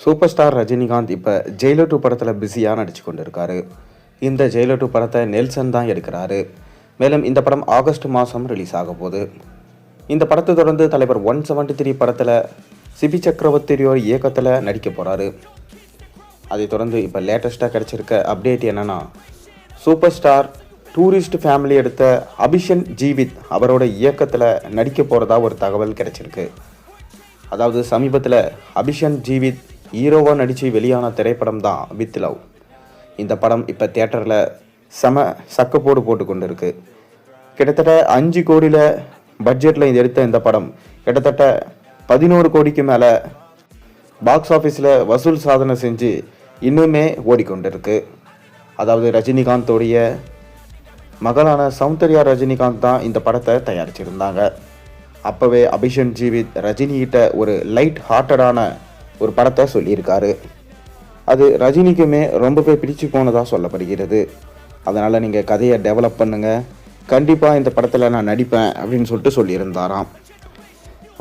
Super star Rajinikanth இப்போ Jailer 2 படத்தில் பிஸியாக நடிச்சு கொண்டு இருக்காரு. இந்த ஜெயிலர் 2 படத்தை நெல்சன் தான் எடுக்கிறாரு. மேலும் இந்த படம் ஆகஸ்ட் மாதம் ரிலீஸ் ஆக போகுது. இந்த படத்தை தொடர்ந்து தலைவர் 173 படத்தில் சிபி சக்கரவர்த்தியோர் இயக்கத்தில் நடிக்க போகிறாரு. அதை தொடர்ந்து இப்போ லேட்டஸ்ட்டாக கிடச்சிருக்க அப்டேட் என்னென்னா, சூப்பர் ஸ்டார் டூரிஸ்ட் ஃபேமிலி எடுத்த அபிஷன் ஜீவித் அவரோட இயக்கத்தில் நடிக்க போகிறதா ஒரு தகவல் கிடச்சிருக்கு. அதாவது சமீபத்தில் அபிஷன் ஜீவித் ஹீரோவாக நடித்து வெளியான திரைப்படம் தான் வித் லவ். இந்த படம் இப்போ தியேட்டரில் சக்கப்போடு போட்டு கொண்டு இருக்கு. கிட்டத்தட்ட 5 கோடியில் பட்ஜெட்டில் எடுத்த இந்த படம் கிட்டத்தட்ட 11 கோடிக்கு மேலே பாக்ஸ் ஆஃபீஸில் வசூல் சாதனை செஞ்சு இன்னுமே ஓடிக்கொண்டிருக்கு. அதாவது ரஜினிகாந்தோடைய மகளான சௌந்தர்யா ரஜினிகாந்த் தான் இந்த படத்தை தயாரிச்சிருந்தாங்க. அப்போவே அபிஷன் ஜீவித் ரஜினிகிட்ட ஒரு லைட் ஹார்ட்டடான ஒரு படத்தை சொல்லியிருக்காரு. அது ரஜினிக்குமே ரொம்பவே பிடிச்சு போனதாக சொல்லப்படுகிறது. அதனால் நீங்கள் கதையை டெவலப் பண்ணுங்கள், கண்டிப்பாக இந்த படத்தில் நான் நடிப்பேன் அப்படின்னு சொல்லிட்டு சொல்லியிருந்தாராம்.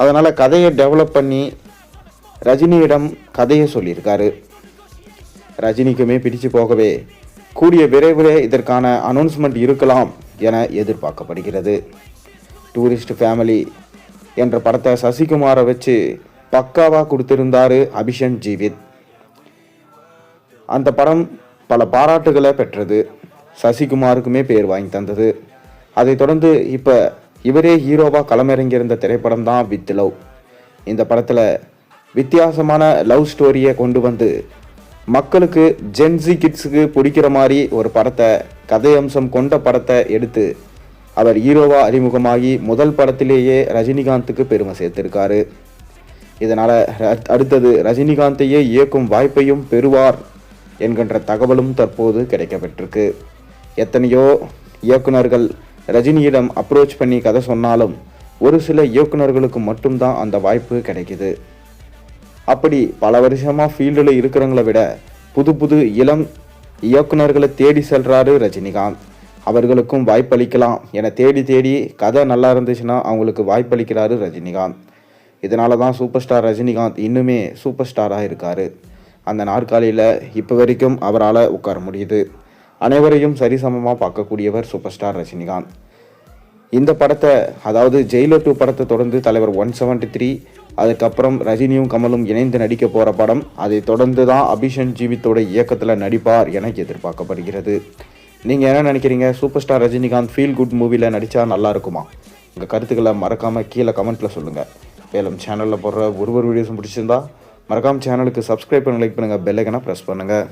அதனால் கதையை டெவலப் பண்ணி ரஜினியிடம் கதையை சொல்லியிருக்காரு. ரஜினிக்குமே பிடிச்சு போகவே கூடிய விரைவில் இதற்கான அனௌன்ஸ்மெண்ட் இருக்கலாம் என எதிர்பார்க்கப்படுகிறது. டூரிஸ்ட் ஃபேமிலி என்ற படத்தை சசிகுமாரை வச்சு பக்காவாக கொடுத்திருந்தார் அபிஷன் ஜீவித். அந்த படம் பல பாராட்டுகளை பெற்றது, சசிகுமாருக்குமே பேர் வாங்கி தந்தது. அதை தொடர்ந்து இப்போ இவரே ஹீரோவாக களமிறங்கியிருந்த திரைப்படம் தான் வித் லவ். இந்த படத்தில் வித்தியாசமான லவ் ஸ்டோரியை கொண்டு வந்து மக்களுக்கு ஜென்சி கிட்ஸுக்கு பிடிக்கிற மாதிரி ஒரு படத்தை, கதை அம்சம் கொண்ட படத்தை எடுத்து அவர் ஹீரோவாக அறிமுகமாகி முதல் படத்திலேயே ரஜினிகாந்துக்கு பெருமை சேர்த்திருக்காரு. இதனால் அடுத்தது ரஜினிகாந்தையே இயக்கும் வாய்ப்பையும் பெறுவார் என்கின்ற தகவலும் தற்போது கிடைக்கப்பட்டிருக்கு. எத்தனையோ இயக்குனர்கள் ரஜினியிடம் அப்ரோச் பண்ணி கதை சொன்னாலும் ஒரு சில இயக்குனர்களுக்கு மட்டும்தான் அந்த வாய்ப்பு கிடைக்குது. அப்படி பல வருஷமாக ஃபீல்டில் இருக்கிறவங்கள விட புது இளம் இயக்குனர்களை தேடி செல்றாரு ரஜினிகாந்த். அவர்களுக்கும் வாய்ப்பளிக்கலாம் என தேடி கதை நல்லா இருந்துச்சுன்னா அவங்களுக்கு வாய்ப்பளிக்கிறாரு ரஜினிகாந்த். இதனால தான் சூப்பர் ஸ்டார் ரஜினிகாந்த் இன்னுமே சூப்பர் ஸ்டாராக இருக்கார். அந்த நாற்காலியில் இப்போ வரைக்கும் அவரால் உட்கார முடியுது. அனைவரையும் சரிசமமாக பார்க்கக்கூடியவர் சூப்பர் ஸ்டார் ரஜினிகாந்த். இந்த படத்தை, அதாவது ஜெயிலர் 2 படத்தை தொடர்ந்து தலைவர் 173, அதுக்கப்புறம் ரஜினியும் கமலும் இணைந்து நடிக்க போகிற படம், அதை தொடர்ந்து தான் அபிஷன் ஜீவித்தோட இயக்கத்தில் நடிப்பார் என எதிர்பார்க்கப்படுகிறது. நீங்கள் என்ன நினைக்கிறீங்க? Super star Rajinikanth feel good மூவியில் நடித்தா நல்லா இருக்குமா? உங்கள் கருத்துக்களை மறக்காமல் கீழே கமெண்ட்டில் சொல்லுங்கள். மேலும் சேனலில் போடுற ஒரு வீடியோஸும் பிடிச்சிருந்தா மறக்காமல் சேனலுக்கு சப்ஸ்கிரைப் பண்ணி லைக் பண்ணுங்கள், பெல் ஐக்கனை ப்ரெஸ் பண்ணுங்கள்.